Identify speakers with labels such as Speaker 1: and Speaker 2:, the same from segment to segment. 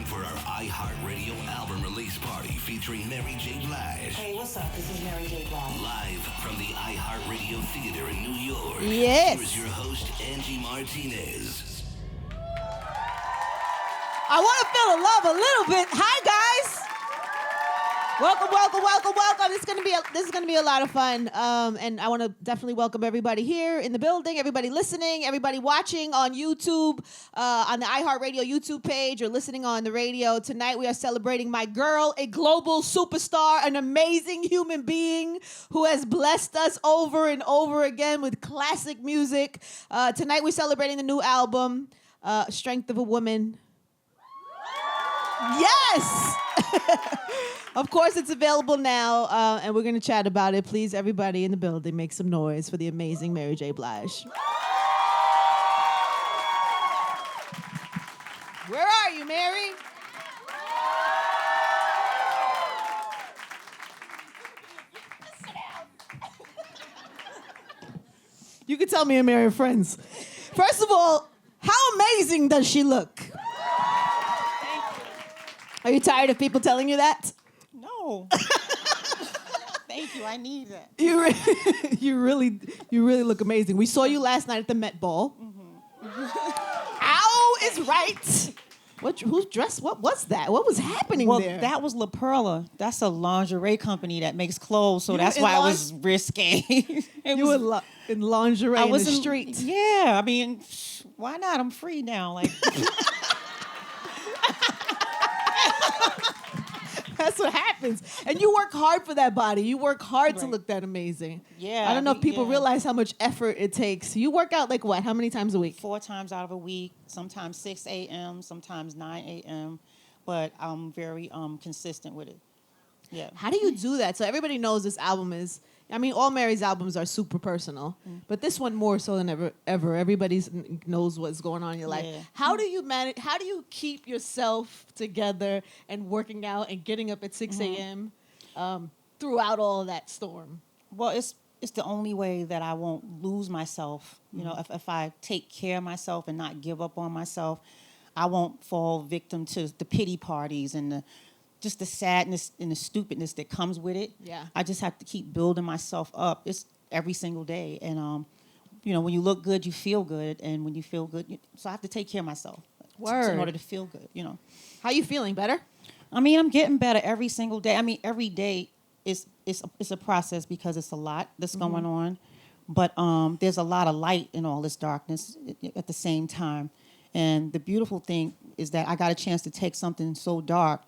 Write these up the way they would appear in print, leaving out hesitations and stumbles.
Speaker 1: for our iHeartRadio album release party featuring Mary J. Blige.
Speaker 2: Hey, what's up? This is Mary J. Blige.
Speaker 1: Live from the iHeartRadio Theater in New York.
Speaker 3: Yes.
Speaker 1: Here's your host, Angie Martinez.
Speaker 3: I want to feel the love a little bit. Hi, guys. Welcome. This is gonna be a lot of fun. And I want to definitely welcome everybody here in the building, everybody listening, everybody watching on YouTube, on the iHeartRadio YouTube page, or listening on the radio. Tonight we are celebrating my girl, a global superstar, an amazing human being who has blessed us over and over again with classic music. Tonight we're celebrating the new album, Strength of a Woman. Yes! Of course, it's available now, and we're going to chat about it. Please, everybody in the building, make some noise for the amazing Mary J. Blige. Where are you, Mary? You can tell me and Mary are friends. First of all, how amazing does she look? Are you tired of people telling you that?
Speaker 4: No. Thank you. I need that.
Speaker 3: You really look amazing. We saw you last night at the Met Ball. Mm-hmm. Ow is right. Whose dress? What was that? What was happening there?
Speaker 4: Well, that was La Perla. That's a lingerie company that makes clothes, so that's why it was risque.
Speaker 3: You were in lingerie in the street.
Speaker 4: Yeah, I mean, why not? I'm free now. Like.
Speaker 3: That's what happens. And you work hard for that body. You work hard to look that amazing.
Speaker 4: Yeah.
Speaker 3: I don't know if people realize how much effort it takes. You work out like what? How many times a week?
Speaker 4: 4 times out of a week, sometimes 6 a.m., sometimes 9 a.m., but I'm very consistent with it. Yeah.
Speaker 3: How do you do that? So everybody knows this album is, I mean, all Mary's albums are super personal, but this one more so than ever. Everybody knows what's going on in your life.
Speaker 4: Yeah.
Speaker 3: How do you manage, how do you keep yourself together and working out and getting up at 6 a.m. Throughout all of that storm?
Speaker 4: Well, it's the only way that I won't lose myself. You know, if I take care of myself and not give up on myself, I won't fall victim to the pity parties and just the sadness and the stupidness that comes with it.
Speaker 3: Yeah.
Speaker 4: I just have to keep building myself up. It's every single day. And, you know, when you look good, you feel good. And when you feel good, so I have to take care of myself.
Speaker 3: Word.
Speaker 4: In order to feel good, you know.
Speaker 3: How you feeling? Better?
Speaker 4: I mean, I'm getting better every single day. I mean, every day is a process because it's a lot that's going on. But there's a lot of light in all this darkness at the same time. And the beautiful thing is that I got a chance to take something so dark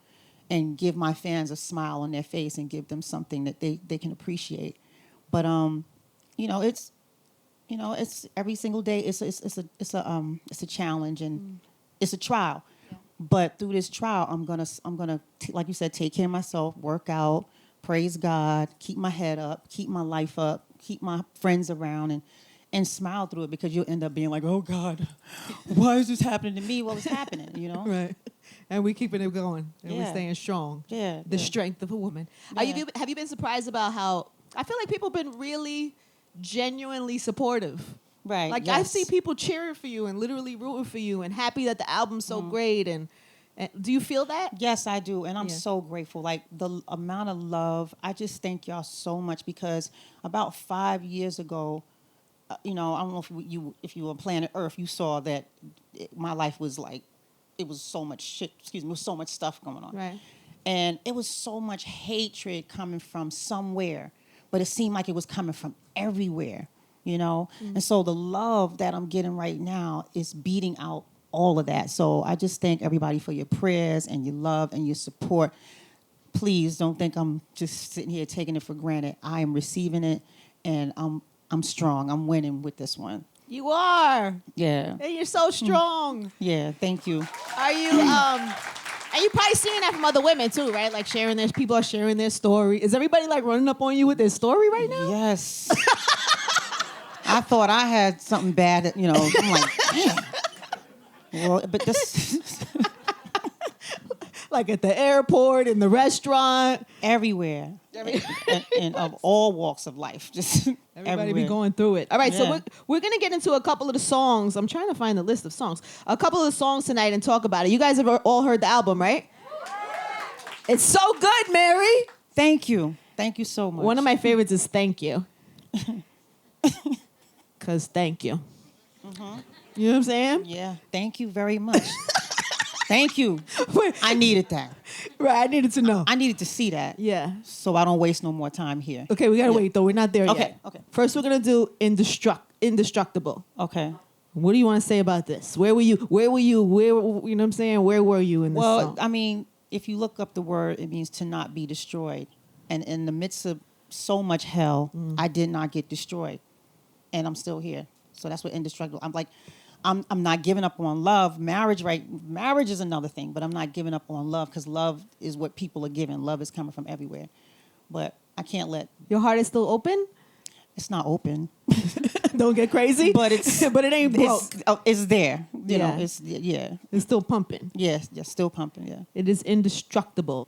Speaker 4: and give my fans a smile on their face and give them something that they can appreciate. But it's every single day. It's a challenge and it's a trial. Yeah. But through this trial, I'm gonna like you said, take care of myself, work out, praise God, keep my head up, keep my life up, keep my friends around, and smile through it, because you'll end up being like, oh God, why is this happening to me? Well, it's happening, you know.
Speaker 3: Right. And we keeping it going, and we're
Speaker 4: Yeah.
Speaker 3: staying strong.
Speaker 4: Yeah.
Speaker 3: The strength of a woman.
Speaker 4: Yeah.
Speaker 3: Have you been surprised about how, I feel like people have been really genuinely supportive.
Speaker 4: Right.
Speaker 3: Like,
Speaker 4: yes.
Speaker 3: I see people cheering for you and literally rooting for you and happy that the album's so great. And do you feel that?
Speaker 4: Yes, I do, and I'm so grateful. Like, the amount of love, I just thank y'all so much, because about 5 years ago, you know, I don't know if you were on planet Earth, you saw that my life was like, it was so much shit, there was so much stuff going on.
Speaker 3: Right.
Speaker 4: And it was so much hatred coming from somewhere, but it seemed like it was coming from everywhere, you know? And so the love that I'm getting right now is beating out all of that. So I just thank everybody for your prayers and your love and your support. Please don't think I'm just sitting here taking it for granted. I am receiving it, and I'm strong. I'm winning with this one.
Speaker 3: You are.
Speaker 4: Yeah.
Speaker 3: And you're so strong.
Speaker 4: Yeah, thank you.
Speaker 3: Are you, and you probably seeing that from other women too, right? Like people are sharing their story. Is everybody like running up on you with their story right now?
Speaker 4: Yes. I thought I had something bad, you know. I'm like, damn. Well, but this...
Speaker 3: Like at the airport, in the restaurant.
Speaker 4: Everywhere. and of all walks of life. Just
Speaker 3: Everybody
Speaker 4: everywhere.
Speaker 3: be going through it. All right, so
Speaker 4: Yeah.
Speaker 3: we're going to get into a couple of the songs. I'm trying to find the list of songs. A couple of the songs tonight and talk about it. You guys have all heard the album, right? It's so good, Mary.
Speaker 4: Thank you. Thank you so much.
Speaker 3: One of my favorites is Thank You. Because thank you. You know what I'm saying?
Speaker 4: Yeah. Thank you very much. Thank you.
Speaker 3: Wait.
Speaker 4: I needed that.
Speaker 3: Right, I needed to know.
Speaker 4: I needed to see that.
Speaker 3: Yeah.
Speaker 4: So I don't waste no more time here.
Speaker 3: Okay, we got to
Speaker 4: Yeah.
Speaker 3: wait, though. We're not there
Speaker 4: Okay,
Speaker 3: yet.
Speaker 4: okay.
Speaker 3: First, we're going to do Indestructible.
Speaker 4: Okay.
Speaker 3: What do you want to say about this? Where were you? Where, you know what I'm saying? Where were you in this song?
Speaker 4: Well, I mean, if you look up the word, it means to not be destroyed. And in the midst of so much hell, I did not get destroyed. And I'm still here. So that's what indestructible. I'm like, I'm not giving up on love. Marriage is another thing, but I'm not giving up on love because love is what people are giving. Love is coming from everywhere. But I can't let,
Speaker 3: Your heart is still open?
Speaker 4: it's not open.
Speaker 3: Don't get crazy.
Speaker 4: But it's
Speaker 3: but it ain't broke.
Speaker 4: It's there. You
Speaker 3: Yeah.
Speaker 4: know, yeah.
Speaker 3: It's still pumping.
Speaker 4: Yes, still pumping, yeah.
Speaker 3: It is indestructible.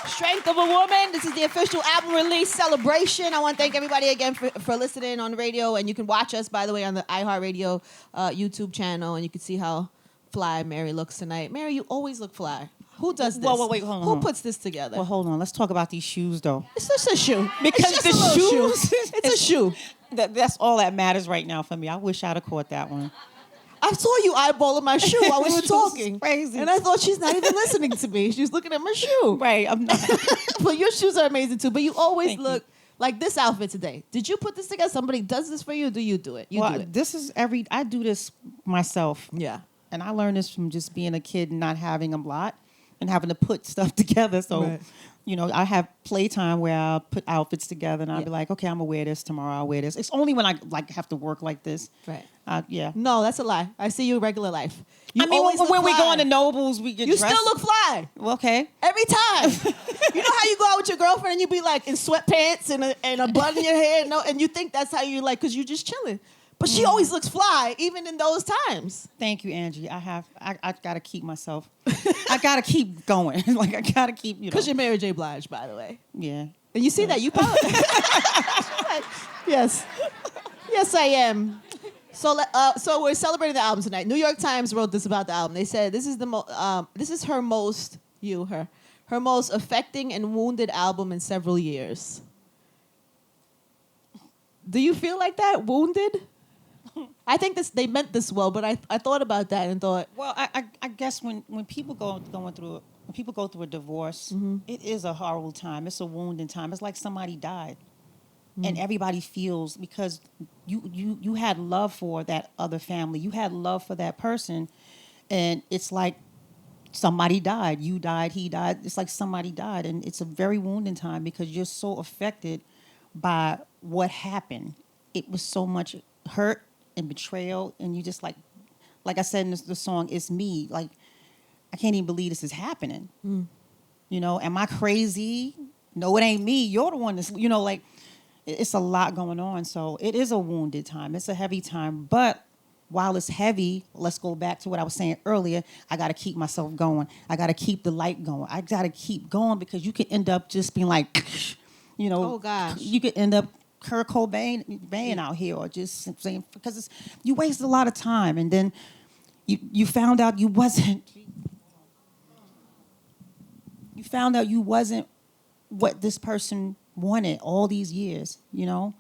Speaker 3: Strength of a Woman. This is the official album release celebration. I want to thank everybody again for listening on the radio. And you can watch us, by the way, on the iHeartRadio YouTube channel. And you can see how fly Mary looks tonight. Mary, you always look fly. Who does this?
Speaker 4: Well, wait, hold on.
Speaker 3: Who puts this together?
Speaker 4: Well, hold on. Let's talk about these shoes, though.
Speaker 3: It's just a shoe.
Speaker 4: Because
Speaker 3: It's
Speaker 4: the
Speaker 3: just a little
Speaker 4: shoes-
Speaker 3: shoe. It's a shoe.
Speaker 4: That's all that matters right now for me. I wish I'd have caught that one.
Speaker 3: I saw you eyeballing my shoe while we were
Speaker 4: Shoes is
Speaker 3: talking.
Speaker 4: crazy.
Speaker 3: And I thought she's not even listening to me. She's looking at my shoe.
Speaker 4: Right, I'm not.
Speaker 3: But your shoes are amazing too. But you always
Speaker 4: Thank
Speaker 3: look like this outfit today. Did you put this together? Somebody does this for you or do you do it? You do
Speaker 4: Well,
Speaker 3: it.
Speaker 4: I do this myself.
Speaker 3: Yeah.
Speaker 4: And I learned this from just being a kid and not having a lot and having to put stuff together. So,
Speaker 3: Right.
Speaker 4: you know, I have playtime where I'll put outfits together and I'll
Speaker 3: Yeah.
Speaker 4: be like, okay, I'm going to wear this tomorrow. I'll wear this. It's only when I like have to work like this.
Speaker 3: Right.
Speaker 4: Yeah.
Speaker 3: No, that's a lie. I see you in regular life. You
Speaker 4: I mean,
Speaker 3: always look
Speaker 4: when we
Speaker 3: fly.
Speaker 4: go into Nobles, we get
Speaker 3: You
Speaker 4: dressed.
Speaker 3: still look fly.
Speaker 4: Okay.
Speaker 3: Every time. You know how you go out with your girlfriend and you be like in sweatpants and a bun in your hair and you think that's how you like because you're just chilling. But she always looks fly, even in those times.
Speaker 4: Thank you, Angie. I got to keep myself. I got to keep going. Like, I got to keep, you know.
Speaker 3: Because you're Mary J. Blige, by the way.
Speaker 4: Yeah.
Speaker 3: And you see that? You probably... Yes. Yes, I am. So we're celebrating the album tonight. New York Times wrote this about the album. They said this is this is her most affecting and wounded album in several years. Do you feel like that? Wounded? I think they meant this well, but I thought about that and thought,
Speaker 4: Well, I guess when people go through a divorce, it is a horrible time. It's a wounding time. It's like somebody died. And everybody feels because you had love for that other family. You had love for that person. And it's like somebody died. You died, he died. It's like somebody died. And it's a very wounding time because you're so affected by what happened. It was so much hurt and betrayal. And you just like I said in the song, it's me. Like, I can't even believe this is happening. You know, am I crazy? No, it ain't me. You're the one that's, you know, like, it's a lot going on. So it is a wounded time. It's a heavy time. But while it's heavy, let's go back to what I was saying earlier. I got to keep myself going. I got to keep the light going. I got to keep going because you could end up just being like, you know,
Speaker 3: oh gosh,
Speaker 4: you could end up Kurt Cobain out here or just saying, because you wasted a lot of time. And then you found out you wasn't what this person wanted all these years, you know,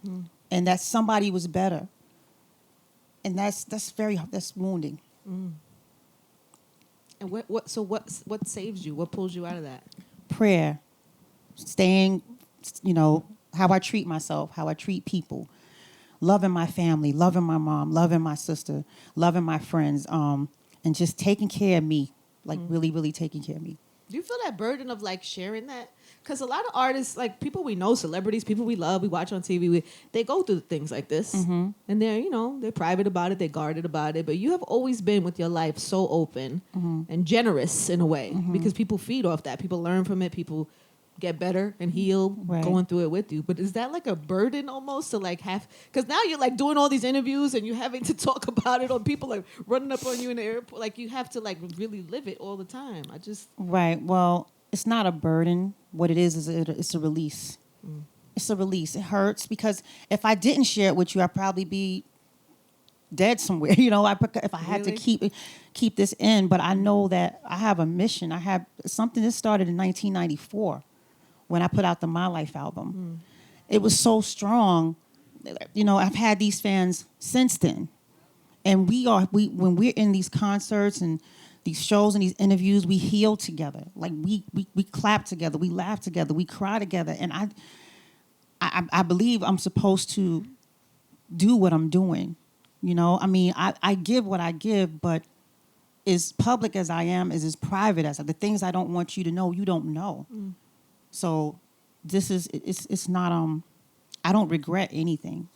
Speaker 4: and that somebody was better, and that's wounding.
Speaker 3: And what saves you? What pulls you out of that?
Speaker 4: Prayer, staying, you know, how I treat myself, how I treat people, loving my family, loving my mom, loving my sister, loving my friends, and just taking care of me, like really, really taking care of me.
Speaker 3: Do you feel that burden of like sharing that? Because a lot of artists, like people we know, celebrities, people we love, we watch on TV, they go through things like this. And they're, you know, they're private about it, they're guarded about it. But you have always been with your life so open and generous in a way because people feed off that. People learn from it. People get better and heal going through it with you. But is that like a burden almost to like have, because now you're like doing all these interviews and you're having to talk about it, or people are running up on you in the airport. Like you have to like really live it all the time.
Speaker 4: Right. Well, it's not a burden. What it is it's a release. It's a release. It hurts because if I didn't share it with you, I'd probably be dead somewhere. You know, if I had to keep this in, but I know that I have a mission. I have something that started in 1994 when I put out the My Life album. It was so strong. You know, I've had these fans since then. And when we're in these concerts and these shows and these interviews, we heal together. Like we clap together, we laugh together, we cry together. And I believe I'm supposed to do what I'm doing. You know, I mean, I give what I give, but as public as I am, as private as the things I don't want you to know, you don't know. So it's not, I don't regret anything.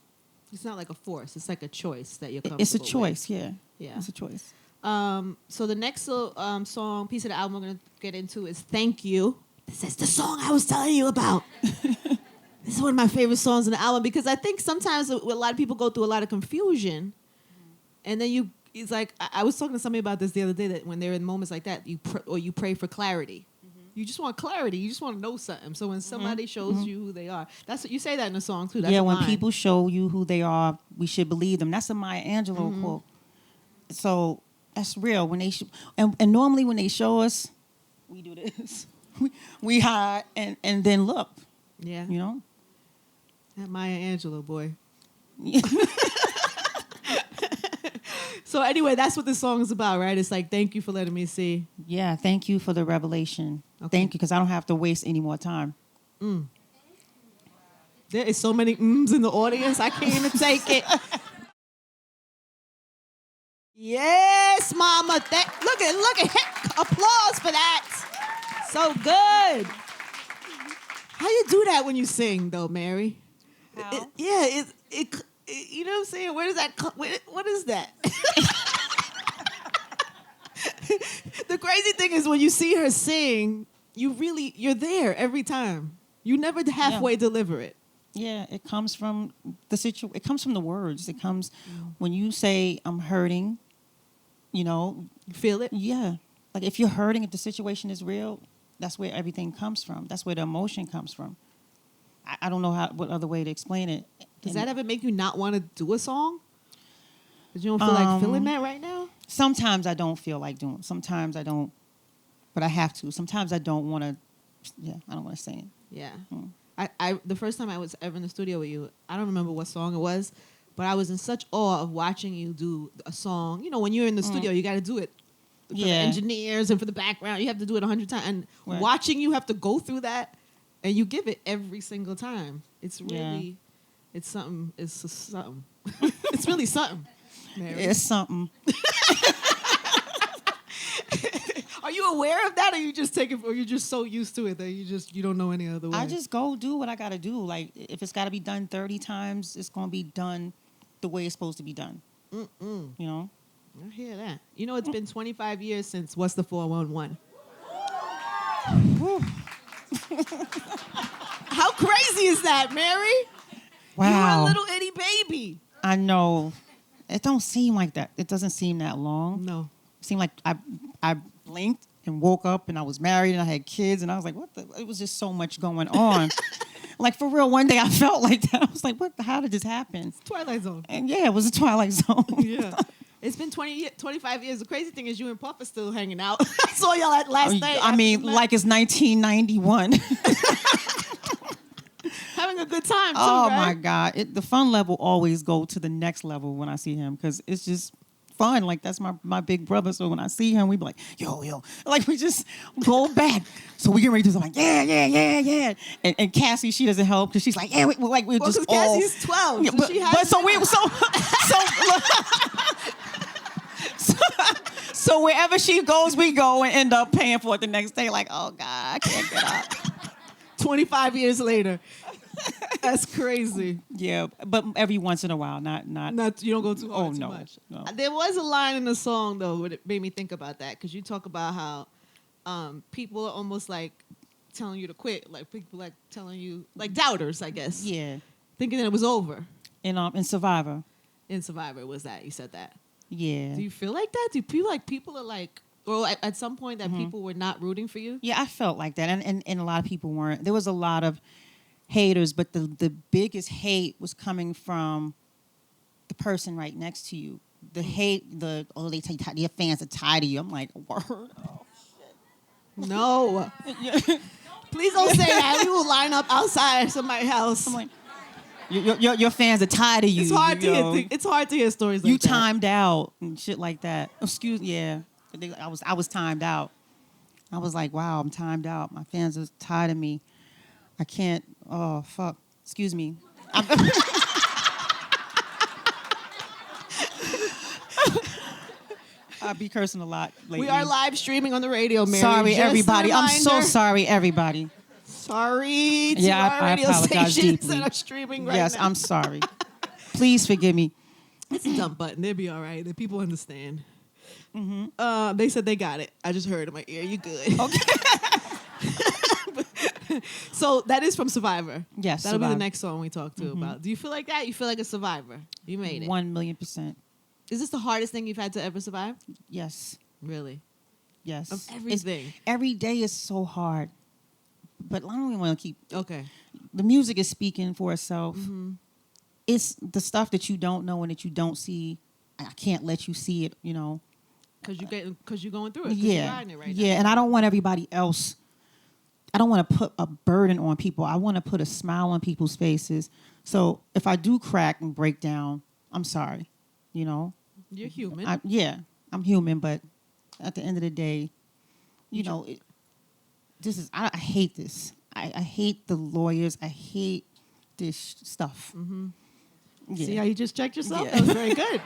Speaker 3: It's not like a force. It's like a choice that you're comfortable
Speaker 4: It's a choice,
Speaker 3: with.
Speaker 4: yeah. It's a choice.
Speaker 3: So the next song, piece of the album we're going to get into is Thank You. This is the song I was telling you about. This is one of my favorite songs in the album because I think sometimes a lot of people go through a lot of confusion. And then it's like, I was talking to somebody about this the other day, that when they're in moments like that, you pray for clarity. You just want clarity. You just want to know something. So when somebody shows you who they are, that's what you say that in the song too. That's
Speaker 4: when people show you who they are, we should believe them. That's a Maya Angelou quote. So that's real. When they and normally when they show us, we do this. we hide and then look.
Speaker 3: Yeah.
Speaker 4: You know?
Speaker 3: That Maya Angelou, boy. So anyway, that's what this song is about, right? It's like, thank you for letting me see.
Speaker 4: Yeah, thank you for the revelation. Okay. Thank you, because I don't have to waste any more time.
Speaker 3: There is so many mms in the audience, I can't even take it. Yes, mama. Look at applause for that. So good. How you do that when you sing, though, Mary?
Speaker 4: How?
Speaker 3: You know what I'm saying? Where does that come? What is that? The crazy thing is when you see her sing, you're there every time. You never halfway deliver it.
Speaker 4: Yeah, it comes from it comes from the words. It comes when you say, I'm hurting, you know.
Speaker 3: You feel it?
Speaker 4: Yeah. Like if you're hurting, if the situation is real, that's where everything comes from. That's where the emotion comes from. I don't know what other way to explain it.
Speaker 3: Does that ever make you not want to do a song? Because you don't feel like feeling that right now?
Speaker 4: Sometimes I don't feel like doing it. Sometimes I don't, but I have to. Sometimes I don't want to, I don't want to sing it.
Speaker 3: Yeah. I the first time I was ever in the studio with you, I don't remember what song it was, but I was in such awe of watching you do a song. You know, when you're in the studio, you got to do it for the engineers and for the background. You have to do it 100 times. And watching you have to go through that, and you give it every single time. It's really, it's something. It's something. It's really something, Mary.
Speaker 4: It's something.
Speaker 3: Are you aware of that, or you just take it, or you're just so used to it that you don't know any other way?
Speaker 4: I just go do what I got to do. Like if it's got to be done 30 times, it's gonna be done the way it's supposed to be done. You know.
Speaker 3: I hear that. You know, it's been 25 years since What's the 411. How crazy is that, Mary?
Speaker 4: Wow.
Speaker 3: You were a little itty baby.
Speaker 4: I know. It don't seem like that. It doesn't seem that long.
Speaker 3: No.
Speaker 4: It seemed like I blinked and woke up and I was married and I had kids and I was like, what the? It was just so much going on. Like for real, one day I felt like that. I was like, what? How did this happen?
Speaker 3: It's Twilight Zone.
Speaker 4: And it was a Twilight Zone.
Speaker 3: Yeah. It's been 25 years. The crazy thing is you and Puff are still hanging out. I saw y'all at last night.
Speaker 4: I mean, like it's 1991.
Speaker 3: Having a good time, too,
Speaker 4: oh,
Speaker 3: right?
Speaker 4: my God. The fun level always go to the next level when I see him because it's just fun. Like, that's my big brother. So when I see him, we be like, yo. Like, we just go back. So we get ready to do something like, yeah. And Cassie, she doesn't help because she's like, yeah, we're just all.
Speaker 3: Cassie's 12.
Speaker 4: Yeah,
Speaker 3: so
Speaker 4: but
Speaker 3: she has
Speaker 4: so wherever she goes, we go and end up paying for it the next day. Like, oh, God, I can't get up.
Speaker 3: 25 years later. That's crazy.
Speaker 4: Yeah, but every once in a while, not.
Speaker 3: You don't go too hard too much.
Speaker 4: No.
Speaker 3: There was a line in the song though that made me think about that because you talk about how people are almost like telling you to quit, like people like telling you like doubters, I guess.
Speaker 4: Yeah,
Speaker 3: thinking that it was over.
Speaker 4: In Survivor.
Speaker 3: In Survivor was that you said that?
Speaker 4: Yeah.
Speaker 3: Do you feel like that? Do you feel like people are like, Or at some point that people were not rooting for you?
Speaker 4: Yeah, I felt like that, and a lot of people weren't. There was a lot of haters, but the biggest hate was coming from the person right next to you. The hate, they take your fans are tired of you. I'm like, word. Oh,
Speaker 3: No. Please don't say that. We will line up outside somebody's house.
Speaker 4: I'm like, your fans are tired of you.
Speaker 3: It's hard to hear stories like
Speaker 4: you
Speaker 3: that.
Speaker 4: timed out and shit like that. I was timed out. I was like, wow, I'm timed out. My fans are tired of me. I can't. Oh fuck. Excuse me. I be cursing a lot lately.
Speaker 3: We are live streaming on the radio, Mary.
Speaker 4: Sorry,
Speaker 3: Just
Speaker 4: everybody.
Speaker 3: a
Speaker 4: I'm so
Speaker 3: reminder.
Speaker 4: sorry, everybody.
Speaker 3: Sorry to
Speaker 4: Yeah,
Speaker 3: our
Speaker 4: I
Speaker 3: radio
Speaker 4: apologize
Speaker 3: stations
Speaker 4: deeply.
Speaker 3: that are streaming right
Speaker 4: Yes,
Speaker 3: now.
Speaker 4: I'm sorry. Please forgive me.
Speaker 3: It's a dumb button. They'll be all right. The people understand. They said they got it. I just heard in my ear. You good? Okay. So that is from Survivor.
Speaker 4: Yes,
Speaker 3: that'll be
Speaker 4: Survivor.
Speaker 3: the next song we talk to about. Do you feel like that? You feel like a survivor? You made it.
Speaker 4: 1,000,000%.
Speaker 3: Is this the hardest thing you've had to ever survive?
Speaker 4: Yes.
Speaker 3: Really?
Speaker 4: Yes.
Speaker 3: Of everything.
Speaker 4: Every day is so hard. But I don't even want to keep.
Speaker 3: Okay.
Speaker 4: The music is speaking for itself. It's the stuff that you don't know and that you don't see. I can't let you see it, you know.
Speaker 3: Because you're going through it.
Speaker 4: Yeah.
Speaker 3: You're riding it right
Speaker 4: Yeah.
Speaker 3: now.
Speaker 4: And I don't want everybody else. I don't want to put a burden on people. I want to put a smile on people's faces. So if I do crack and break down, I'm sorry. You know.
Speaker 3: You're human.
Speaker 4: I'm human, but at the end of the day, you know, I hate this. I hate the lawyers. I hate this stuff. Yeah.
Speaker 3: See how you just checked yourself?
Speaker 4: Yeah.
Speaker 3: That was very good.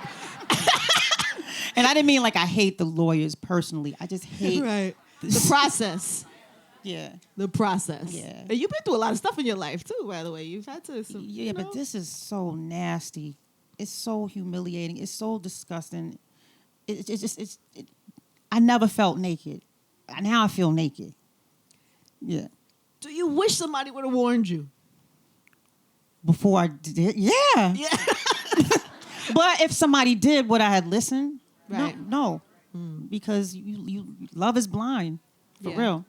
Speaker 4: And I didn't mean like I hate the lawyers personally. I just hate
Speaker 3: Right. The process.
Speaker 4: Yeah.
Speaker 3: The process.
Speaker 4: Yeah.
Speaker 3: And you've been through a lot of stuff in your life too, by the way. You've had to.
Speaker 4: Yeah, but this is so nasty. It's so humiliating. It's so disgusting. I never felt naked. Now I feel naked. Yeah.
Speaker 3: Do you wish somebody would have warned you?
Speaker 4: Before I did, yeah.
Speaker 3: Yeah.
Speaker 4: But if somebody did, would I have listened?
Speaker 3: Right.
Speaker 4: No. Because you love is blind, for
Speaker 3: Yeah.
Speaker 4: real.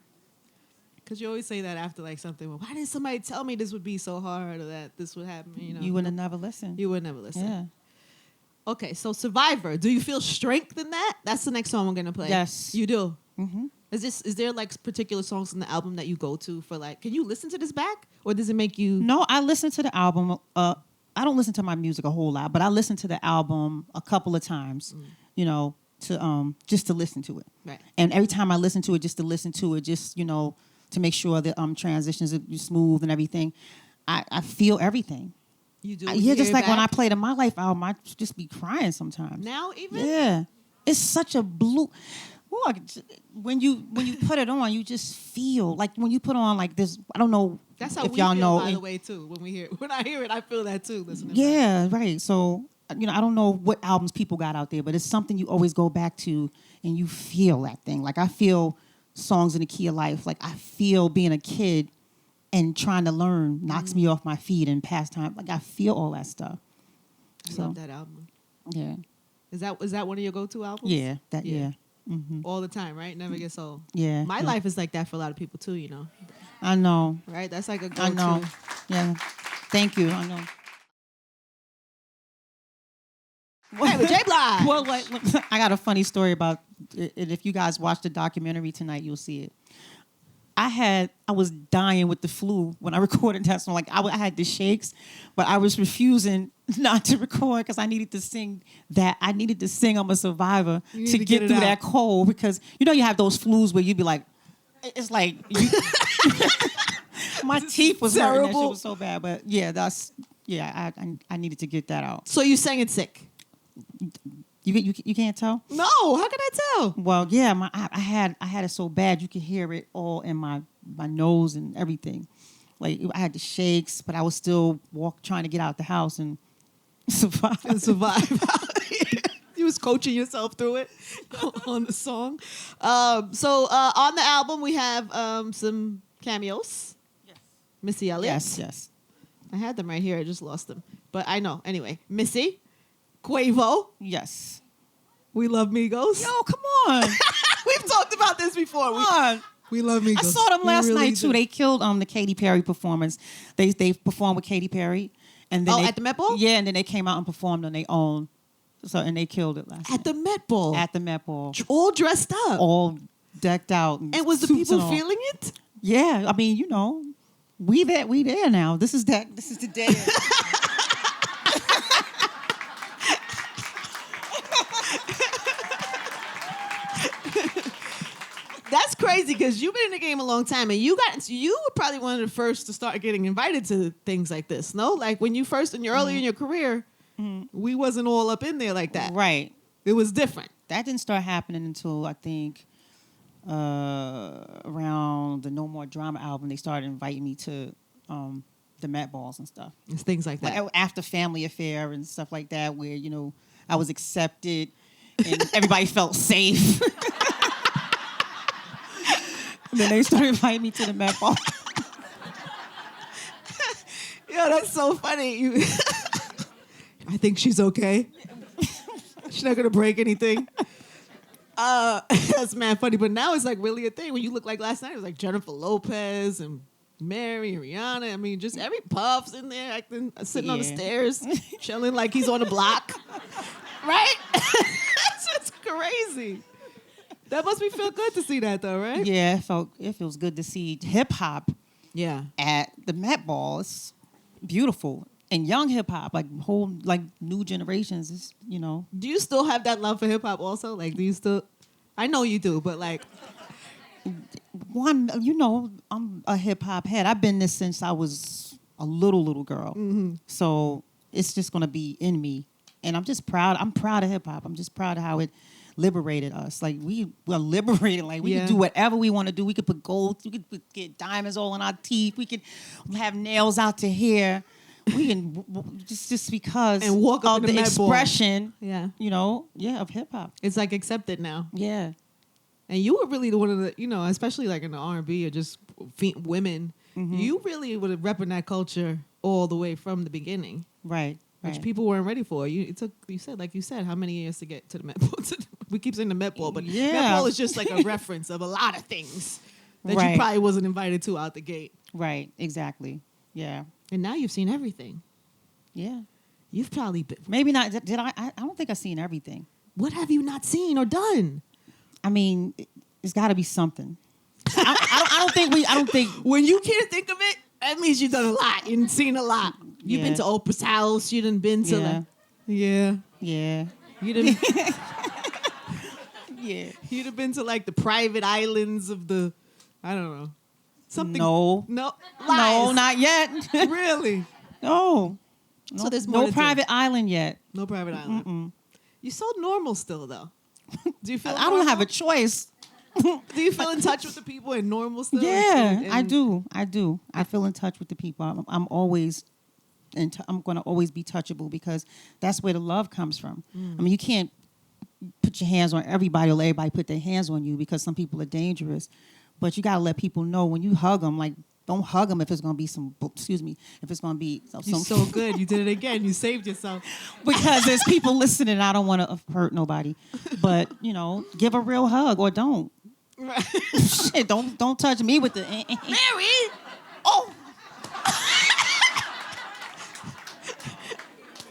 Speaker 3: Because you always say that after like something. Well, why didn't somebody tell me this would be so hard or that this would happen? You know,
Speaker 4: You would have never listened.
Speaker 3: You would never listen.
Speaker 4: Yeah.
Speaker 3: Okay, so Survivor. Do you feel strength in that? That's the next song we're gonna play.
Speaker 4: Yes.
Speaker 3: You do.
Speaker 4: Mm-hmm.
Speaker 3: Is there like particular songs in the album that you go to for like? Can you listen to this back, or does it make you?
Speaker 4: No, I listen to the album. I don't listen to my music a whole lot, but I listen to the album a couple of times. You know, to just to listen to it.
Speaker 3: Right.
Speaker 4: And every time I listen to it, just to listen to it, just you know, to make sure that transitions are smooth and everything. I feel everything.
Speaker 3: You do.
Speaker 4: Yeah, just like when I played a My Life album, I just be crying sometimes.
Speaker 3: Now even.
Speaker 4: Yeah, it's such a blue. Look, when you put it on, you just feel like when you put on like this. I don't know.
Speaker 3: That's how
Speaker 4: if
Speaker 3: we
Speaker 4: y'all
Speaker 3: feel,
Speaker 4: know.
Speaker 3: by the way, too. When I hear it, I feel that too. Listening.
Speaker 4: Yeah, right. So you know, I don't know what albums people got out there, but it's something you always go back to, and you feel that thing. Like I feel songs in the key of life. Like I feel being a kid and trying to learn knocks me off my feet and pastime. Like I feel all that stuff.
Speaker 3: I love that album.
Speaker 4: Yeah.
Speaker 3: Is that one of your go-to albums?
Speaker 4: Yeah. Yeah. Mm-hmm.
Speaker 3: All the time, right? Never gets old.
Speaker 4: Yeah.
Speaker 3: My life is like that for a lot of people too. You know.
Speaker 4: I know.
Speaker 3: Right. That's like a go-to.
Speaker 4: I know. Yeah. Thank you. I know.
Speaker 3: Hey, with J Blige.
Speaker 4: Well, like, I got a funny story about it. If you guys watch the documentary tonight, you'll see it. I was dying with the flu when I recorded that song. Like I had the shakes, but I was refusing not to record because I needed to sing that. I needed to sing "I'm a Survivor" to get
Speaker 3: it
Speaker 4: through
Speaker 3: out.
Speaker 4: that cold because you know you have those flus where you be like, it's like my teeth was hurting. That shit
Speaker 3: terrible.
Speaker 4: was so bad. But yeah, I needed to get that out.
Speaker 3: So you sang it sick?
Speaker 4: You can't tell?
Speaker 3: No. How can I tell?
Speaker 4: Well, yeah, I had it so bad you could hear it all in my nose and everything. Like I had the shakes, but I was still trying to get out the house and survive.
Speaker 3: You was coaching yourself through it on the song. So on the album we have some cameos. Yes. Missy Elliott.
Speaker 4: Yes.
Speaker 3: I had them right here. I just lost them, but I know anyway. Missy, Quavo.
Speaker 4: Yes.
Speaker 3: We Love Migos.
Speaker 4: Yo, come on.
Speaker 3: We've talked about this before. We love Migos.
Speaker 4: I saw them last night too.
Speaker 3: Do.
Speaker 4: They killed the Katy Perry performance. They performed with Katy Perry, and then
Speaker 3: at the Met Ball.
Speaker 4: Yeah, and then they came out and performed on their own. So and they killed it last night.
Speaker 3: At the Met Ball.
Speaker 4: At the Met Ball.
Speaker 3: All dressed up.
Speaker 4: All decked out.
Speaker 3: And was the people feeling it?
Speaker 4: Yeah, I mean, we there now. This is the day.
Speaker 3: That's crazy because you've been in the game a long time and you were probably one of the first to start getting invited to things like this, no? Like when you first early in your career, we wasn't all up in there like that.
Speaker 4: Right.
Speaker 3: It was different.
Speaker 4: That didn't start happening until I think around the No More Drama album. They started inviting me to the Met Balls and stuff.
Speaker 3: It's things like that.
Speaker 4: Like after Family Affair and stuff like that where, I was accepted and everybody felt safe. And then they started inviting me to the Met Ball.
Speaker 3: Yo, that's so funny. I think she's okay. She's not gonna break anything. That's mad funny. But now it's like really a thing. When you look like last night, it was like Jennifer Lopez and Mary and Rihanna. I mean, just every Puff's in there acting, sitting on the stairs, chilling like he's on the block. Right? That's just crazy. That must feel good to see that though, right?
Speaker 4: Yeah, it feels good to see hip hop.
Speaker 3: Yeah.
Speaker 4: At the Met Ball, it's beautiful. And young hip hop, like new generations, is
Speaker 3: Do you still have that love for hip hop also? Like, do you still? I know you do, but like,
Speaker 4: I'm a hip hop head. I've been this since I was a little girl. Mm-hmm. So it's just gonna be in me, and I'm just proud. I'm proud of hip hop. I'm just proud of how it liberated us. Like we were liberated. Like we could do whatever we want to do. We could put gold. We could get diamonds all in our teeth. We could have nails out to here. We can just because
Speaker 3: and walk up
Speaker 4: of the expression, of hip hop.
Speaker 3: It's like accepted now.
Speaker 4: Yeah,
Speaker 3: and you were really one of the, especially like in the R&B or just women. Mm-hmm. You really were repping that culture all the way from the beginning,
Speaker 4: right?
Speaker 3: Which people weren't ready for. You said, how many years to get to the Met Ball? We keep saying the Met Ball, but Met Ball is just like a reference of a lot of things that you probably wasn't invited to out the gate.
Speaker 4: Right, exactly. Yeah.
Speaker 3: And now you've seen everything. Yeah. You've probably been.
Speaker 4: Maybe not. Did I? I don't think I've seen everything.
Speaker 3: What have you not seen or done?
Speaker 4: I mean, it's got to be something. I don't think.
Speaker 3: When you can't think of it, that means you've done a lot. You've seen a lot. You've been to Oprah's house. You done been to Yeah. You done. Yeah. You'd have been to like the private islands of the, I don't know. Something.
Speaker 4: No.
Speaker 3: Lies.
Speaker 4: No, not yet.
Speaker 3: Really?
Speaker 4: No.
Speaker 3: So there's more
Speaker 4: no private island yet.
Speaker 3: No private island. Mm-mm. You're so normal still, though. Do you feel?
Speaker 4: I don't have a choice.
Speaker 3: Do you feel in touch with the people and normal still?
Speaker 4: Yeah, I do. I feel in touch with the people. I'm always, I'm going to always be touchable because that's where the love comes from. I mean, you can't put your hands on everybody or let everybody put their hands on you because some people are dangerous. But you got to let people know when you hug them, like, don't hug them if it's going to be if it's going to be some.
Speaker 3: You're so good. You did it again. You saved yourself.
Speaker 4: Because there's people listening. I don't want to hurt nobody. But, give a real hug or don't. Right. Shit, don't touch me with the...
Speaker 3: Mary! Oh!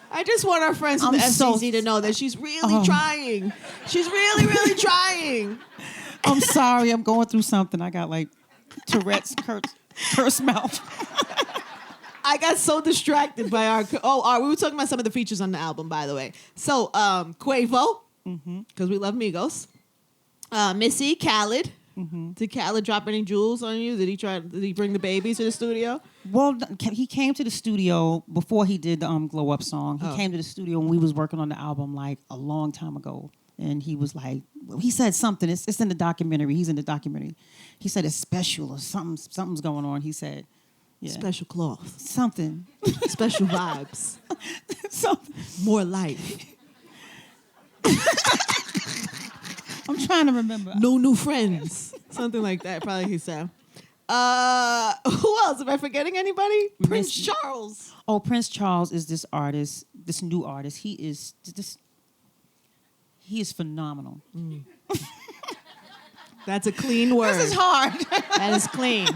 Speaker 3: I just want our friends from the FCC to know that she's really trying. She's really, really trying.
Speaker 4: I'm sorry. I'm going through something. I got, like, Tourette's curse mouth.
Speaker 3: I got so distracted by our... we were talking about some of the features on the album, by the way. So, Quavo, because we love Migos. Missy, Khaled. Did Khaled drop any jewels on you? Did he bring the baby to the studio?
Speaker 4: Well, he came to the studio before he did the Glow Up song. He came to the studio when we was working on the album like a long time ago. And he was like, he said something. It's in the documentary. He's in the documentary. He said it's special or something's going on. He said,
Speaker 3: special cloth.
Speaker 4: Something.
Speaker 3: Special vibes.
Speaker 4: Something.
Speaker 3: More life.
Speaker 4: I'm trying to remember.
Speaker 3: No new friends. Something like that, probably he said. Who else? Am I forgetting anybody? Prince Charles.
Speaker 4: Oh, Prince Charles is this artist, this new artist. He is phenomenal.
Speaker 3: That's a clean word.
Speaker 4: This is hard.
Speaker 3: That is clean.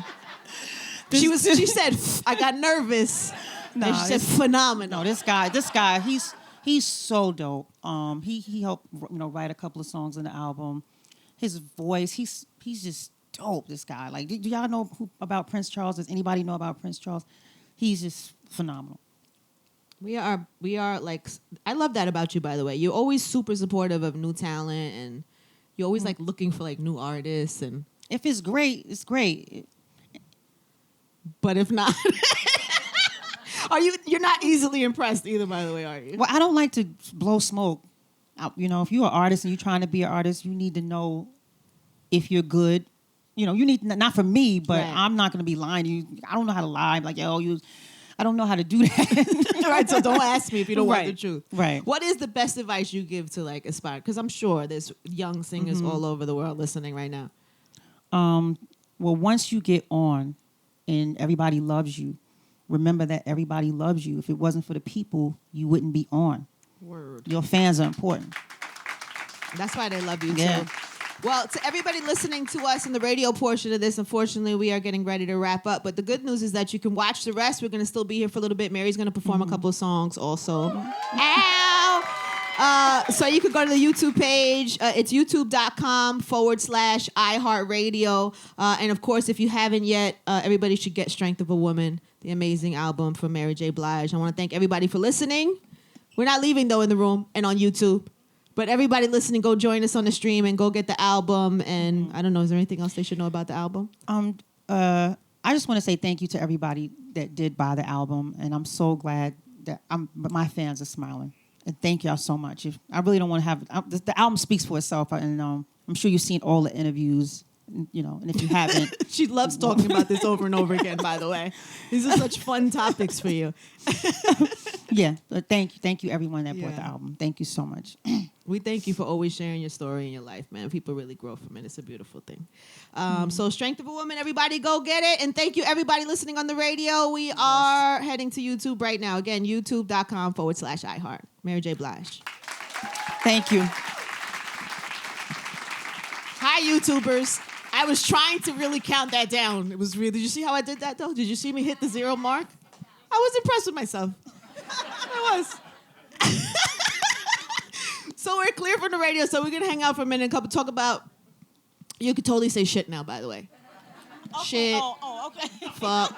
Speaker 3: She said, I got nervous.
Speaker 4: No,
Speaker 3: and she said, phenomenal.
Speaker 4: No, this guy, he's so dope. He helped write a couple of songs in the album. His voice, he's just dope. This guy, like, do y'all know about Prince Charles? Does anybody know about Prince Charles? He's just phenomenal.
Speaker 3: We are like, I love that about you, by the way. You're always super supportive of new talent, and you're always like looking for like new artists. And
Speaker 4: if it's great, it's great.
Speaker 3: But if not, you're not easily impressed either, by the way, are you?
Speaker 4: Well, I don't like to blow smoke. If you're an artist and you're trying to be an artist, you need to know if you're good. You need, not for me, but right. I'm not going to be lying to you. I don't know how to lie. Like, I don't know how to do that.
Speaker 3: Right, so don't ask me if you don't want the truth.
Speaker 4: Right.
Speaker 3: What is the best advice you give to like aspire? Because I'm sure there's young singers all over the world listening right now.
Speaker 4: Well, once you get on and everybody loves you, remember that everybody loves you. If it wasn't for the people, you wouldn't be on.
Speaker 3: Word.
Speaker 4: Your fans are important.
Speaker 3: That's why they love you too. Well, to everybody listening to us in the radio portion of this, unfortunately, we are getting ready to wrap up. But the good news is that you can watch the rest. We're going to still be here for a little bit. Mary's going to perform a couple of songs also. Ow! So you can go to the YouTube page. It's youtube.com/iHeartRadio. And, of course, if you haven't yet, everybody should get Strength of a Woman, the amazing album from Mary J. Blige. I want to thank everybody for listening. We're not leaving, though, in the room and on YouTube. But everybody listening, go join us on the stream and go get the album. And I don't know, is there anything else they should know about the album?
Speaker 4: I just want to say thank you to everybody that did buy the album. And I'm so glad that my fans are smiling. And thank y'all so much. I really don't want to have... the album speaks for itself. And I'm sure you've seen all the interviews, and if you haven't...
Speaker 3: She loves talking about this over and over again, by the way. These are such fun topics for you.
Speaker 4: Yeah. Thank you, everyone that bought the album. Thank you so much.
Speaker 3: We thank you for always sharing your story and your life, man. People really grow from it. It's a beautiful thing. So Strength of a Woman, everybody go get it. And thank you, everybody listening on the radio. We are heading to YouTube right now. Again, youtube.com/iHeart. Mary J. Blige.
Speaker 4: Thank you.
Speaker 3: Hi, YouTubers. I was trying to really count that down. It was really... Did you see how I did that, though? Did you see me hit the 0 mark? I was impressed with myself. I was. So we're clear from the radio, so we're going to hang out for a minute and talk about... You could totally say shit now, by the way. Okay. Shit.
Speaker 4: Oh, okay.
Speaker 3: Fuck.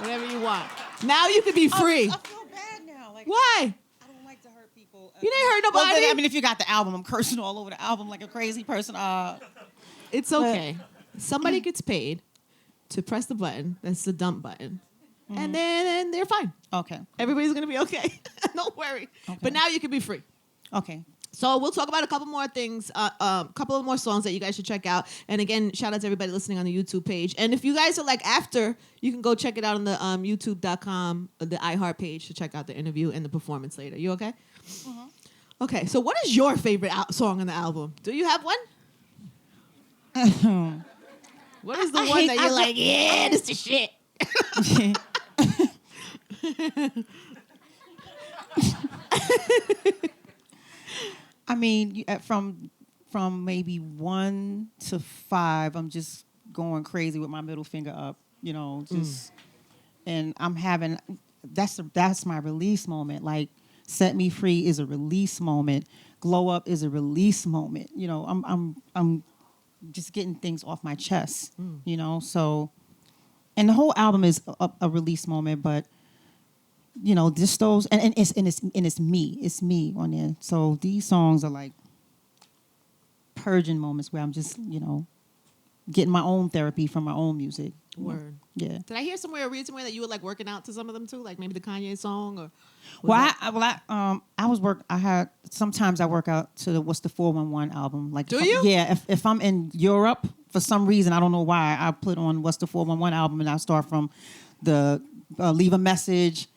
Speaker 3: Whatever you want. Now you can be free.
Speaker 4: I feel bad now.
Speaker 3: Why?
Speaker 4: I don't like to hurt people.
Speaker 3: You didn't hurt nobody.
Speaker 4: Well, if you got the album, I'm cursing all over the album like a crazy person.
Speaker 3: It's okay. Somebody gets paid to press the button. That's the dump button. And then they're fine.
Speaker 4: Okay.
Speaker 3: Everybody's going to be okay. Don't worry. Okay. But now you can be free.
Speaker 4: Okay.
Speaker 3: So we'll talk about a couple more things, a couple of more songs that you guys should check out. And again, shout out to everybody listening on the YouTube page. And if you guys are like after, you can go check it out on the youtube.com, the iHeart page to check out the interview and the performance later. You okay? Mm-hmm. Okay, so what is your favorite song on the album? Do you have one? What is the one that you're like, yeah, this is shit?
Speaker 4: I mean, from maybe 1 to 5, I'm just going crazy with my middle finger up, and I'm having that's my release moment. Like, Set Me Free is a release moment. Glow Up is a release moment. I'm just getting things off my chest. So, and the whole album is a release moment, but. Just those, and it's me on there. So these songs are like purging moments where I'm just, getting my own therapy from my own music.
Speaker 3: Word.
Speaker 4: Yeah.
Speaker 3: Did I hear somewhere recently that you were like working out to some of them too, like maybe the Kanye song or? Sometimes I work out to the What's the 411 album. Like, do you?
Speaker 4: Yeah. If I'm in Europe for some reason, I don't know why, I put on What's the 411 album and I start from the Leave a Message.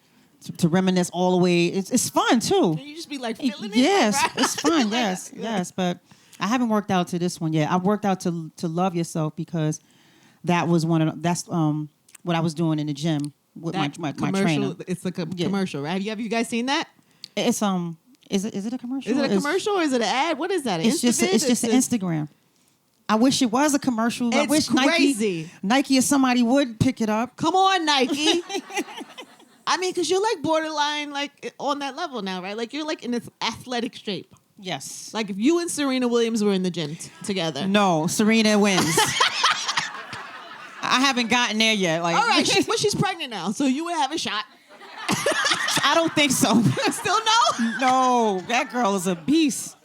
Speaker 4: To reminisce all the way. It's fun, too.
Speaker 3: Can you just be like feeling it?
Speaker 4: Yes, it's fun, yes. But I haven't worked out to this one yet. I've worked out to Love Yourself because that was what I was doing in the gym with my trainer.
Speaker 3: It's like a commercial, right? Have you guys seen that?
Speaker 4: It's is it a commercial?
Speaker 3: Is it a commercial or is it an ad? What is that?
Speaker 4: It's just an Instagram. I wish it was a commercial. I wish
Speaker 3: crazy.
Speaker 4: Nike or somebody would pick it up.
Speaker 3: Come on, Nike. I mean, because you're like borderline, like on that level now, right? Like you're like in this athletic shape.
Speaker 4: Yes.
Speaker 3: Like if you and Serena Williams were in the gym together.
Speaker 4: No, Serena wins. I haven't gotten there yet. Like,
Speaker 3: all right, she's pregnant now, so you would have a shot.
Speaker 4: I don't think so.
Speaker 3: Still no?
Speaker 4: No, that girl is a beast.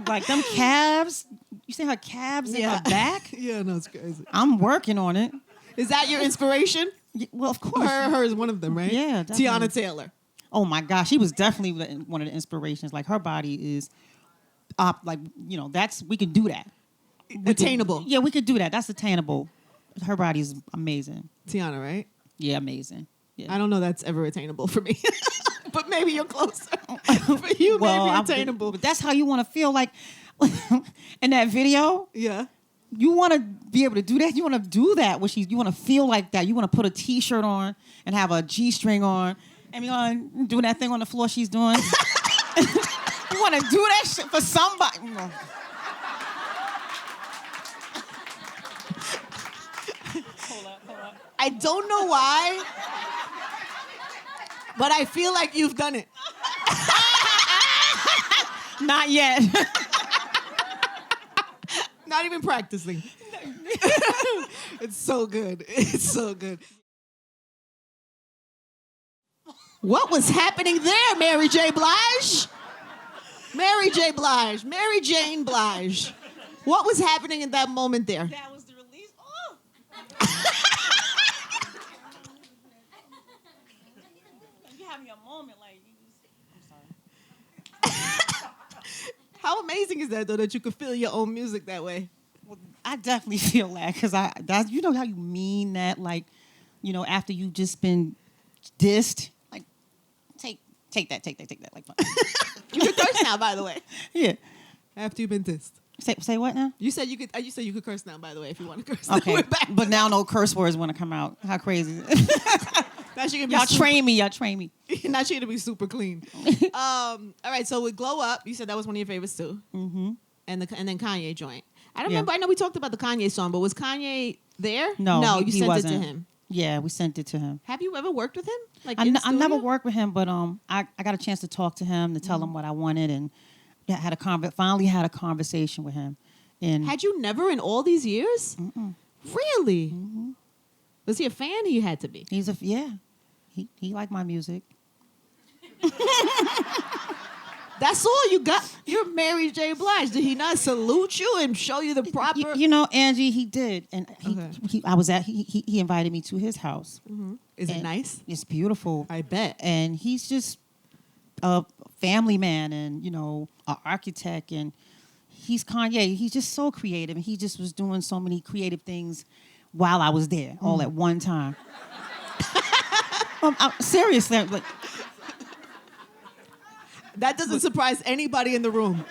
Speaker 4: Like them calves. You see her calves in her back?
Speaker 3: Yeah, no, it's crazy.
Speaker 4: I'm working on it.
Speaker 3: Is that your inspiration?
Speaker 4: Yeah, well, of course.
Speaker 3: Her is one of them, right?
Speaker 4: Yeah, definitely.
Speaker 3: Tiana Taylor.
Speaker 4: Oh my gosh, she was definitely one of the inspirations. Like her body is, like that's we can do that.
Speaker 3: Attainable.
Speaker 4: Yeah, we could do that. That's attainable. Her body is amazing.
Speaker 3: Tiana, right?
Speaker 4: Yeah, amazing. Yeah.
Speaker 3: I don't know that's ever attainable for me, but maybe you're closer. For you, maybe attainable.
Speaker 4: But that's how you want to feel. Like in that video.
Speaker 3: Yeah.
Speaker 4: You want to be able to do that. You want to do that. You want to feel like that. You want to put a T-shirt on and have a G-string on and be on doing that thing on the floor she's doing. You want to do that shit for somebody. Hold up.
Speaker 3: I don't know why, but I feel like you've done it.
Speaker 4: Not yet.
Speaker 3: Not even practicing. It's so good. It's so good. What was happening there, Mary J. Blige? Mary J. Blige. Mary Jane Blige. What was happening in that moment there?
Speaker 4: That was the release. Oh. You're having a moment like I'm sorry.
Speaker 3: How amazing is that, though, that you could feel your own music that way?
Speaker 4: Well, I definitely feel that because that's you know how you mean that, like, after you've just been dissed, like, take that. Like,
Speaker 3: You can curse now, by the way.
Speaker 4: Yeah.
Speaker 3: After you've been dissed.
Speaker 4: Say what now?
Speaker 3: You said you could curse now, by the way, if you want to curse.
Speaker 4: Okay.
Speaker 3: We're back.
Speaker 4: But now no curse words want to come out. How crazy is it?
Speaker 3: Now she can be
Speaker 4: Y'all train me.
Speaker 3: Now she gonna be super clean. All right, so with Glow Up, you said that was one of your favorites too. Mm-hmm. And then Kanye joint. I don't remember. I know we talked about the Kanye song, but was Kanye there?
Speaker 4: No,
Speaker 3: you
Speaker 4: he
Speaker 3: sent
Speaker 4: wasn't.
Speaker 3: it to him.
Speaker 4: Yeah, we sent it to him.
Speaker 3: Have you ever worked with him? Like
Speaker 4: I never worked with him, but I got a chance to talk to him, to tell him what I wanted, and finally had a conversation with him. And
Speaker 3: had you never in all these years?
Speaker 4: Mm-mm.
Speaker 3: Really? Mm-hmm. Was he a fan? He had to be.
Speaker 4: He liked my music.
Speaker 3: That's all you got. You're Mary J. Blige. Did he not salute you and show you the proper?
Speaker 4: Angie, he did, and he invited me to his house.
Speaker 3: Mm-hmm. Is it nice?
Speaker 4: It's beautiful.
Speaker 3: I bet.
Speaker 4: And he's just a family man, and an architect, and he's Kanye. He's just so creative, and he just was doing so many creative things while I was there, all at one time. Seriously, like.
Speaker 3: That doesn't surprise anybody in the room.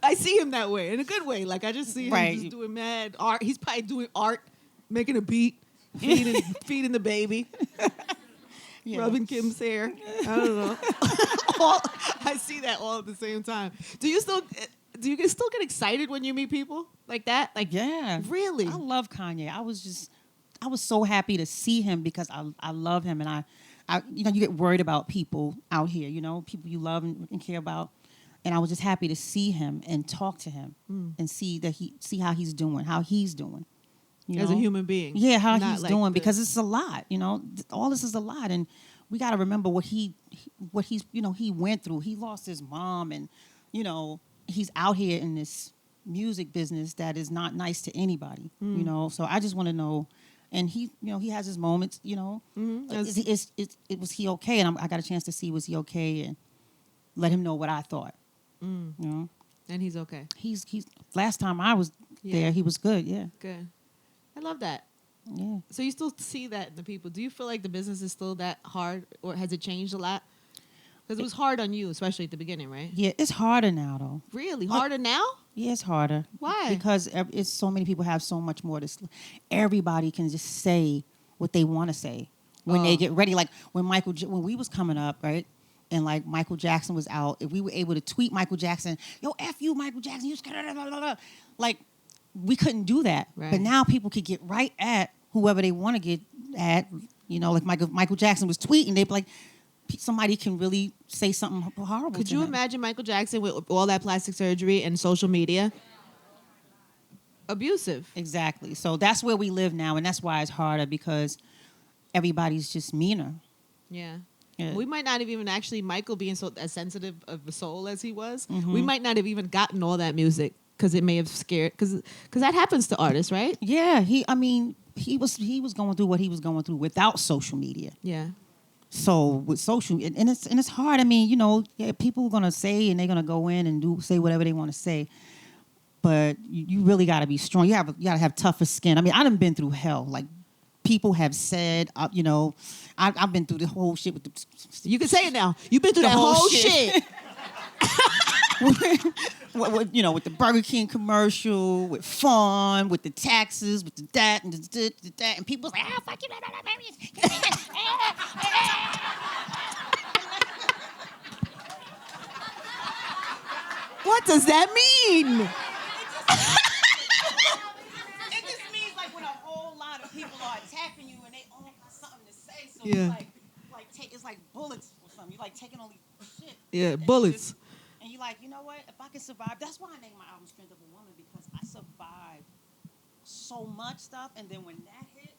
Speaker 3: I see him that way, in a good way. Like, I just see him just doing mad art. He's probably doing art, making a beat, feeding the baby, rubbing Kim's hair. I don't know. I see that all at the same time. Do you still get excited when you meet people like that? Like,
Speaker 4: yeah.
Speaker 3: Really?
Speaker 4: I love Kanye. I was so happy to see him because I love him, and I you get worried about people out here, people you love and care about. And I was just happy to see him and talk to him and see how he's doing.
Speaker 3: As a human being.
Speaker 4: Yeah, how he's doing, because it's a lot, all this is a lot. And we got to remember what he went through. He lost his mom, and, he's out here in this music business that is not nice to anybody, So I just want to know. And he has his moments,
Speaker 3: Mm-hmm.
Speaker 4: Was he okay? And I got a chance to see, was he okay? And let him know what I thought.
Speaker 3: And he's okay.
Speaker 4: He's last time I was there, he was good. Yeah.
Speaker 3: Good. I love that.
Speaker 4: Yeah.
Speaker 3: So you still see that in the people. Do you feel like the business is still that hard, or has it changed a lot? Because it was hard on you, especially at the beginning, right?
Speaker 4: Yeah, it's harder now, though.
Speaker 3: Really? Harder now?
Speaker 4: Yeah, it's harder.
Speaker 3: Why?
Speaker 4: Because it's so many people have so much more to. Everybody can just say what they want to say when they get ready. Like when we was coming up, right? and like Michael Jackson was out, if we were able to tweet Michael Jackson, yo, F you, Michael Jackson, like we couldn't do that.
Speaker 3: Right.
Speaker 4: But now people could get right at whoever they want to get at. You know, like Michael Jackson was tweeting, they'd be like, somebody can really say something horrible.
Speaker 3: Could
Speaker 4: to
Speaker 3: you
Speaker 4: him.
Speaker 3: imagine Michael Jackson with all that plastic surgery and social media? Abusive.
Speaker 4: Exactly. So that's where we live now, and that's why it's harder because everybody's just meaner.
Speaker 3: Yeah.
Speaker 4: Yeah.
Speaker 3: We might not have even actually, Michael being so as sensitive of a soul as he was,
Speaker 4: Mm-hmm.
Speaker 3: we might not have even gotten all that music because it may have scared, because that happens to artists, right?
Speaker 4: Yeah, he was going through what he was going through without social media.
Speaker 3: Yeah.
Speaker 4: So with social, and it's hard. I mean, you know, yeah, people are gonna say and they're gonna go in and say whatever they want to say, but you really got to be strong. You got to have tougher skin. I mean, I done been through hell. Like people have said, you know, I've been through the whole shit with the.
Speaker 3: You can say it now. You've been through
Speaker 4: The
Speaker 3: that
Speaker 4: whole
Speaker 3: whole
Speaker 4: shit.
Speaker 3: shit.
Speaker 4: You know, with the Burger King commercial, with Fawn, with the taxes, with the that and the that, and people's like, fuck you,
Speaker 3: What does that mean?
Speaker 4: It just means like when a whole lot of people are attacking you and they all got something to say, so
Speaker 3: Yeah.
Speaker 4: it's like bullets or something. You're like taking all these shit.
Speaker 3: Yeah,
Speaker 4: And
Speaker 3: bullets.
Speaker 4: And you're like, you know what? If I can survive, that's why I named my album Strength of a Woman, because I survived so much stuff, and then when that hit,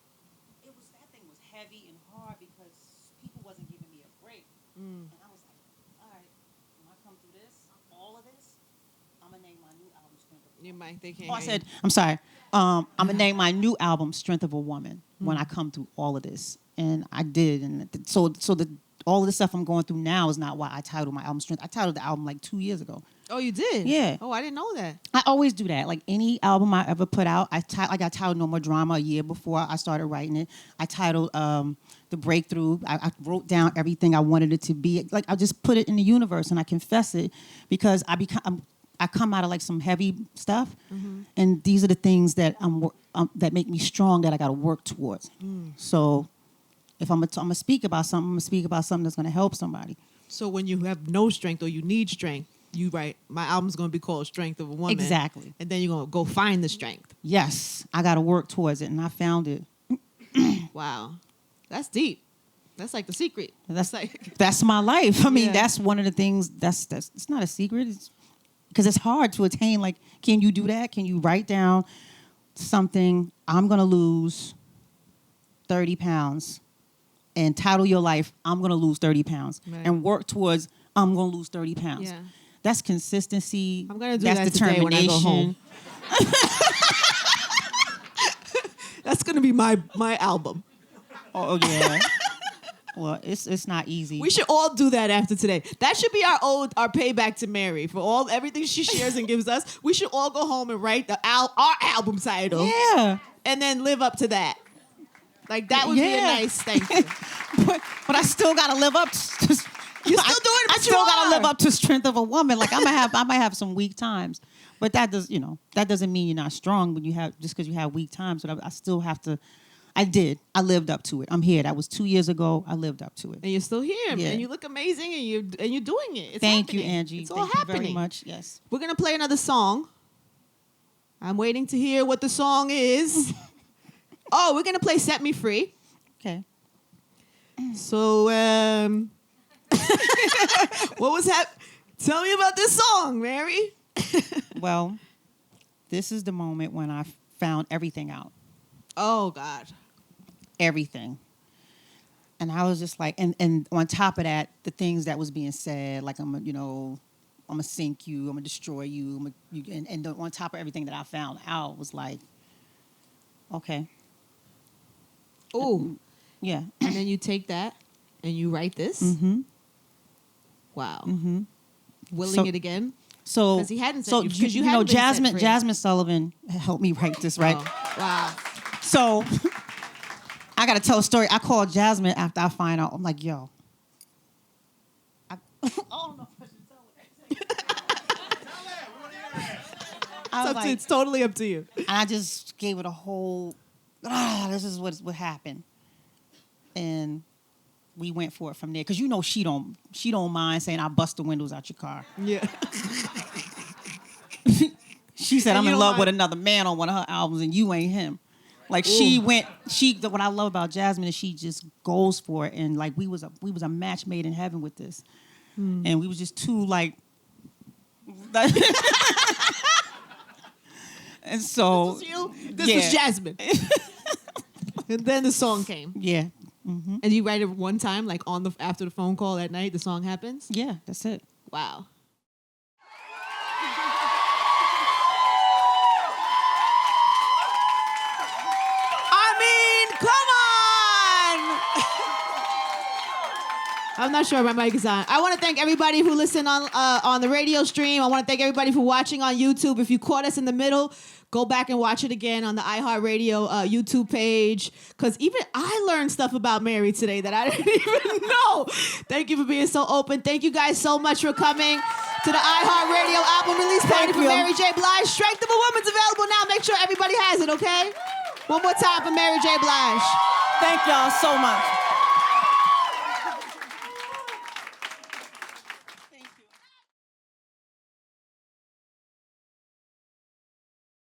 Speaker 4: that thing was heavy and hard because people wasn't giving me a break. And I was like, all right, when I come through all of this, I'm gonna name my new album Strength of a Woman.
Speaker 3: You might, they can't
Speaker 4: Oh, I
Speaker 3: hear
Speaker 4: said, I'm sorry. I'm gonna name my new album "Strength of a Woman" when I come through all of this, and I did. And all of the stuff I'm going through now is not why I titled my album "Strength." I titled the album like 2 years ago.
Speaker 3: Oh, you did?
Speaker 4: Yeah.
Speaker 3: Oh, I didn't know that.
Speaker 4: I always do that. Like any album I ever put out, I got titled "No More Drama" a year before I started writing it. I titled "The Breakthrough." I wrote down everything I wanted it to be. Like I just put it in the universe and I confess it because I come out of like some heavy stuff, and these are the things that that make me strong that I got to work towards. So, if I'm gonna speak about something, I'm gonna speak about something that's gonna help somebody.
Speaker 3: So when you have no strength or you need strength, you write, my album's going to be called Strength of a Woman.
Speaker 4: Exactly.
Speaker 3: And then you're going to go find the strength.
Speaker 4: Yes, I got to work towards it, and I found it.
Speaker 3: Wow. That's deep. That's like the secret.
Speaker 4: That's
Speaker 3: like
Speaker 4: that's my life. I mean,
Speaker 3: Yeah.
Speaker 4: that's one of the things. That's it's not a secret. Because it's hard to attain. Like, can you do that? Can you write down something? I'm gonna lose 30 pounds, and title your life, "I'm gonna lose 30 pounds,"
Speaker 3: Right.
Speaker 4: and work towards, "I'm gonna lose 30 pounds."
Speaker 3: Yeah.
Speaker 4: That's consistency.
Speaker 3: I'm going to do
Speaker 4: that's
Speaker 3: that today when I go home. That's going to be my album.
Speaker 4: Oh yeah. Well, it's not easy.
Speaker 3: We should all do that after today. That should be our payback to Mary for everything she shares and gives us. We should all go home and write our album title.
Speaker 4: Yeah.
Speaker 3: And then live up to that. Like that would be a nice thank you.
Speaker 4: but I still gotta live up to.
Speaker 3: You're still doing it,
Speaker 4: I
Speaker 3: but
Speaker 4: still
Speaker 3: you
Speaker 4: gotta
Speaker 3: are.
Speaker 4: live up to Strength of a Woman. Like I might have some weak times, but that doesn't mean you're not strong when you have just because you have weak times. But I still have to. I lived up to it. I'm here. That was 2 years ago. I lived up to it.
Speaker 3: And you're still here,
Speaker 4: Yeah.
Speaker 3: and you look amazing, and you're doing it. It's
Speaker 4: Thank you,
Speaker 3: happening.
Speaker 4: Angie.
Speaker 3: It's all
Speaker 4: Thank you
Speaker 3: happening.
Speaker 4: very much. Yes.
Speaker 3: We're gonna play another song. I'm waiting to hear what the song is. Oh, we're gonna play "Set Me Free."
Speaker 4: Okay.
Speaker 3: So, what was Tell me about this song, Mary.
Speaker 4: Well, this is the moment when I found everything out.
Speaker 3: Oh God.
Speaker 4: Everything. And I was just like, and on top of that, the things that was being said, like I'm gonna sink you, I'm gonna destroy you, and on top of everything that I found out was like, okay,
Speaker 3: Ooh.
Speaker 4: yeah,
Speaker 3: And then you take that and you write this.
Speaker 4: mm-hmm.
Speaker 3: Wow.
Speaker 4: Mm-hmm.
Speaker 3: Willing
Speaker 4: So-
Speaker 3: it again.
Speaker 4: So
Speaker 3: 'Cause he hadn't said
Speaker 4: so
Speaker 3: you- 'cause you
Speaker 4: know
Speaker 3: hadn't been set free.
Speaker 4: Jasmine Sullivan helped me write this, right?
Speaker 3: Oh, wow.
Speaker 4: So I got to tell a story. I called Jasmine after I find out. I'm like, yo. I don't know if I should tell it.
Speaker 3: It's totally up to you.
Speaker 4: And I just gave it a whole, this is what happened. And we went for it from there. Because you know she don't mind saying, I'll bust the windows out your car.
Speaker 3: Yeah.
Speaker 4: She said,
Speaker 3: And
Speaker 4: I'm
Speaker 3: you
Speaker 4: in
Speaker 3: don't
Speaker 4: love
Speaker 3: mind.
Speaker 4: with another man on one of her albums and you ain't him. Like what I love about Jasmine is she just goes for it. And like we was a match made in heaven with this. And we was just two like, and so.
Speaker 3: This was you? This was Jasmine. And then the song came.
Speaker 4: Yeah.
Speaker 3: And you write it one time, like after the phone call at night, the song happens?
Speaker 4: Yeah, that's it.
Speaker 3: Wow. I mean, come on! I'm not sure my mic is on. I want to thank everybody who listened on the radio stream. I want to thank everybody for watching on YouTube. If you caught us in the middle, go back and watch it again on the iHeartRadio YouTube page. Because even I learned stuff about Mary today that I didn't even know. Thank you for being so open. Thank you guys so much for coming to the iHeartRadio album release party for Mary J. Blige. Strength of a Woman's available now. Make sure everybody has it, okay? One more time for Mary J. Blige.
Speaker 5: Thank y'all so much.